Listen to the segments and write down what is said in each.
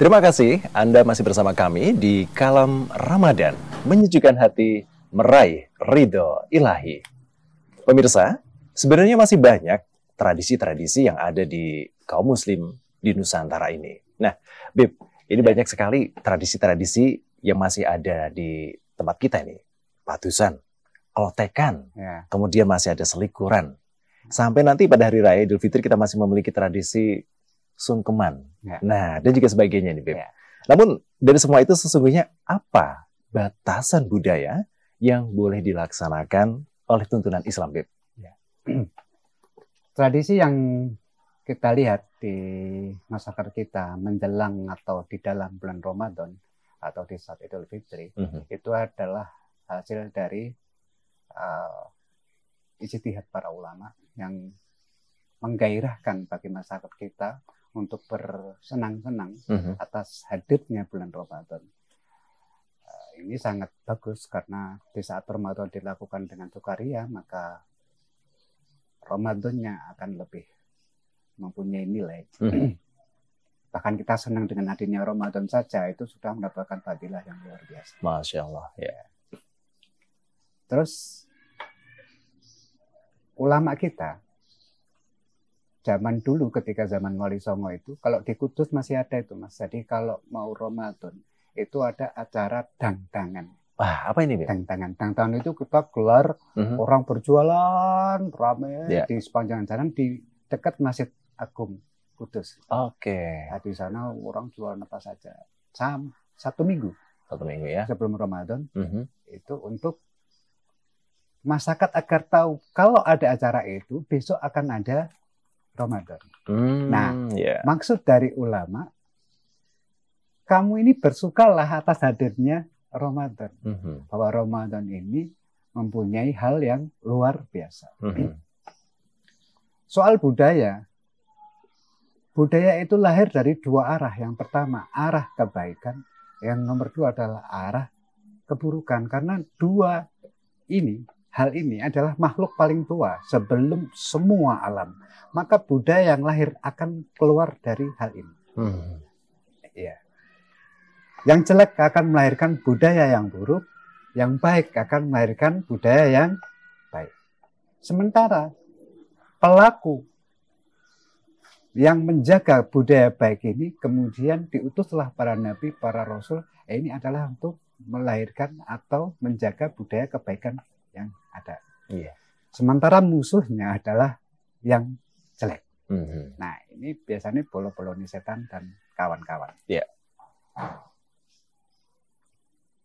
Terima kasih Anda masih bersama kami di Kalam Ramadan, menyejukkan hati, meraih ridho ilahi. Pemirsa, sebenarnya masih banyak tradisi-tradisi yang ada di kaum muslim di Nusantara ini. Nah, Bib, ini banyak sekali tradisi-tradisi yang masih ada di tempat kita ini. Patusan, klotekan, kemudian masih ada selikuran. Sampai nanti pada Hari Raya Idul Fitri kita masih memiliki tradisi sungkeman. Nah, dan juga sebagainya nih, Beb. Namun, dari semua itu sesungguhnya apa batasan budaya yang boleh dilaksanakan oleh tuntunan Islam, Beb? Tradisi yang kita lihat di masyarakat kita menjelang atau di dalam bulan Ramadan atau di saat Idul Fitri, itu adalah hasil dari ijtihad para ulama yang menggairahkan bagi masyarakat kita untuk bersenang-senang atas hadirnya bulan Ramadan. Ini sangat bagus karena di saat Ramadan dilakukan dengan sukaria, maka Ramadannya akan lebih mempunyai nilai. Bahkan kita senang dengan hadirnya Ramadan saja, itu sudah mendapatkan fadilah yang luar biasa. Masya Allah. Ya. Terus ulama kita zaman dulu ketika zaman Wali Songo itu, kalau di Kudus masih ada itu, Mas. Jadi kalau mau Ramadan itu ada acara dangdangan. Wah, apa ini? Dangdangan. Dangdangan itu kita gelar orang berjualan ramai di sepanjang jalan di dekat Masjid Agung Kudus. Oke. Nah, di sana orang jual apa saja. Satu minggu. Satu minggu ya. Sebelum Ramadan itu untuk masyarakat agar tahu kalau ada acara itu besok akan ada Ramadan. Maksud dari ulama, kamu ini bersukalah atas hadirnya Ramadan. Bahwa Ramadan ini mempunyai hal yang luar biasa. Soal budaya, budaya itu lahir dari dua arah. Yang pertama, arah kebaikan. Yang nomor dua adalah arah keburukan. Karena hal ini adalah makhluk paling tua sebelum semua alam. Maka budaya yang lahir akan keluar dari hal ini. Yang jelek akan melahirkan budaya yang buruk, yang baik akan melahirkan budaya yang baik. Sementara pelaku yang menjaga budaya baik ini kemudian diutuslah para nabi, para rasul, ini adalah untuk melahirkan atau menjaga budaya kebaikan yang ada. Sementara musuhnya adalah yang jelek. Nah, ini biasanya bolo-boloni setan dan kawan-kawan.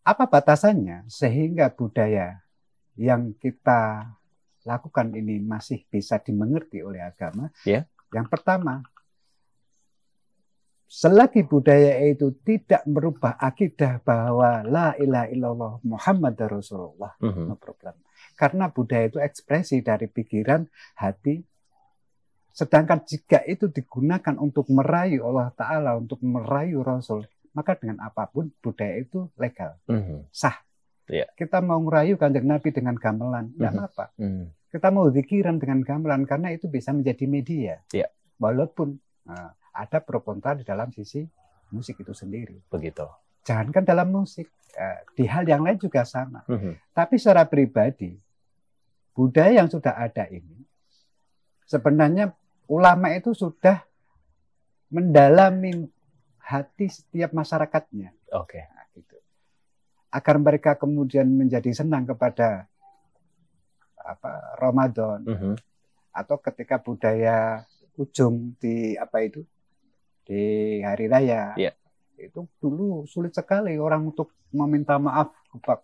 Apa batasannya sehingga budaya yang kita lakukan ini masih bisa dimengerti oleh agama? Yang pertama, selagi budaya itu tidak merubah akidah bahwa la ilaha illallah Muhammad Rasulullah, no problem. Karena budaya itu ekspresi dari pikiran, hati. Sedangkan jika itu digunakan untuk merayu Allah Ta'ala, untuk merayu Rasul, maka dengan apapun budaya itu legal, sah. Kita mau merayu Kanjeng Nabi dengan gamelan, nggak apa-apa. Kita mau zikiran dengan gamelan karena itu bisa menjadi media. Walaupun ada pro kontra di dalam sisi musik itu sendiri. Begitu. Jangankan dalam musik, di hal yang lain juga sama. Tapi secara pribadi, budaya yang sudah ada ini, sebenarnya ulama itu sudah mendalami hati setiap masyarakatnya. Nah, gitu. Agar mereka kemudian menjadi senang kepada Ramadan, atau ketika budaya ujung di di hari raya. Itu dulu sulit sekali orang untuk meminta maaf,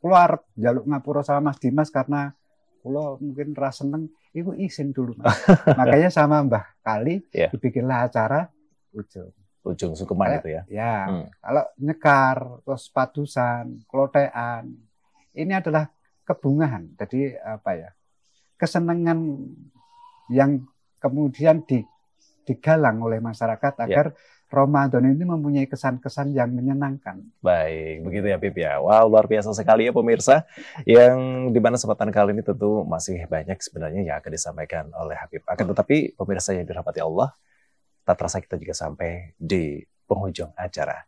keluar jaluk ngapura sama Mas Dimas karena kula mungkin rasa seneng, itu izin dulu Mas. Makanya sama Mbah Kali dibikinlah acara ujung sungkeman itu ya. Kalau nyekar, terus padusan, klotean, ini adalah kebungahan. Jadi kesenangan yang kemudian digalang oleh masyarakat agar Ramadan ini mempunyai kesan-kesan yang menyenangkan. Baik, begitu ya Bib ya. Wow, luar biasa sekali ya pemirsa. Yang dimana kesempatan kali ini tentu masih banyak sebenarnya yang akan disampaikan oleh Habib. Akan tetapi pemirsa yang dirahmati Allah, tak terasa kita juga sampai di penghujung acara.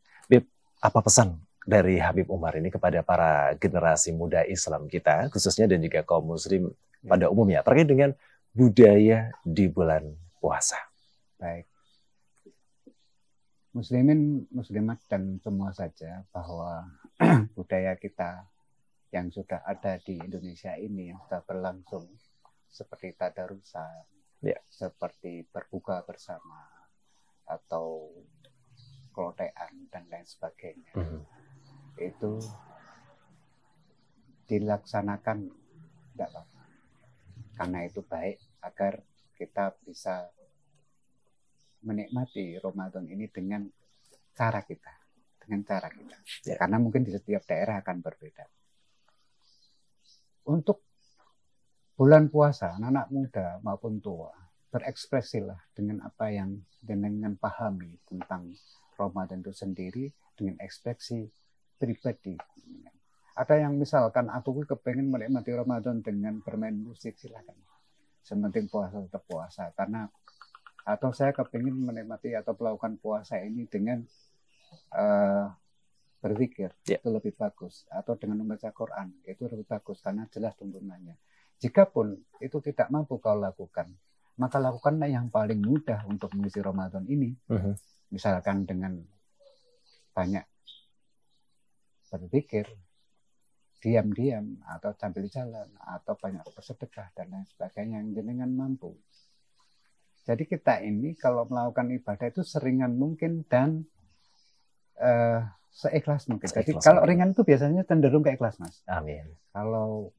apa pesan dari Habib Umar ini kepada para generasi muda Islam kita, khususnya dan juga kaum muslim pada umumnya, terkait dengan budaya di bulan puasa? Baik. Muslimin, muslimat, dan semua saja bahwa budaya kita yang sudah ada di Indonesia ini, yang sudah berlangsung, seperti tadarusan, seperti berbuka bersama, atau kelotean, dan lain sebagainya, itu dilaksanakan tidak apa-apa, karena itu baik agar kita bisa menikmati Ramadan ini dengan cara kita, karena mungkin di setiap daerah akan berbeda. Untuk bulan puasa, anak muda maupun tua, berekspresilah dengan apa yang dengan pahami tentang Ramadan itu sendiri, dengan ekspresi pribadi. Ada yang misalkan aku kepengen menikmati Ramadan dengan bermain musik, silakan. Sementing puasa tetap puasa. Karena atau saya kepengen menikmati atau melakukan puasa ini dengan berzikir, itu lebih bagus. Atau dengan membaca Quran, itu lebih bagus karena jelas tuntunannya. Jikapun itu tidak mampu kau lakukan, maka lakukanlah yang paling mudah untuk mengisi Ramadan ini. Misalkan dengan banyak berzikir, diam-diam, atau sambil jalan, atau banyak bersedekah, dan lain sebagainya yang jenengan mampu. Jadi kita ini kalau melakukan ibadah itu seringan mungkin dan seikhlas mungkin. Jadi kalau ringan itu biasanya cenderung ke ikhlas, Mas. Amin. Kalau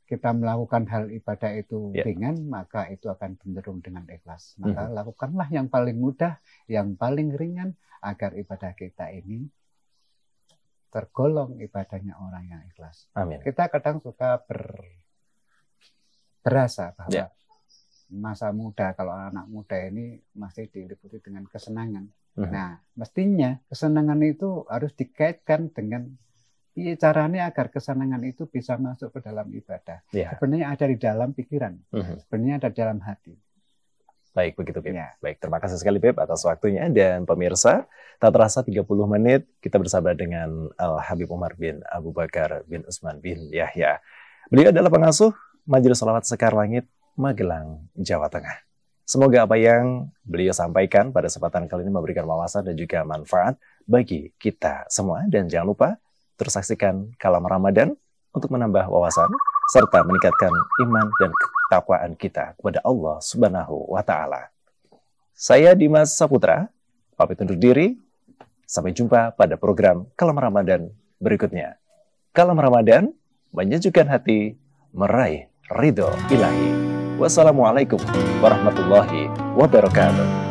kita melakukan hal ibadah itu ringan, maka itu akan cenderung dengan ikhlas. Maka lakukanlah yang paling mudah, yang paling ringan, agar ibadah kita ini tergolong ibadahnya orang yang ikhlas. Amin. Kita kadang suka berasa bahwa masa muda, kalau anak muda ini masih diliputi dengan kesenangan. Nah, mestinya kesenangan itu harus dikaitkan dengan caranya agar kesenangan itu bisa masuk ke dalam ibadah. Sebenarnya ada di dalam pikiran, sebenarnya ada di dalam hati. Baik, begitu, Beb. Baik, terima kasih sekali, Beb, atas waktunya. Dan pemirsa, tak terasa 30 menit kita bersama dengan Al-Habib Umar bin Abu Bakar bin Utsman bin Yahya. Beliau adalah pengasuh Majelis Shalawat Sekar Langit, Magelang, Jawa Tengah. Semoga apa yang beliau sampaikan pada kesempatan kali ini memberikan wawasan dan juga manfaat bagi kita semua. Dan jangan lupa terus saksikan Kalam Ramadan untuk menambah wawasan serta meningkatkan iman dan ketakwaan kita kepada Allah Subhanahu wa Ta'ala. Saya Dimas Saputra, pamit undur diri. Sampai jumpa pada program Kalam Ramadan berikutnya. Kalam Ramadan menyejukkan hati, meraih ridho ilahi. Wassalamualaikum warahmatullahi wabarakatuh.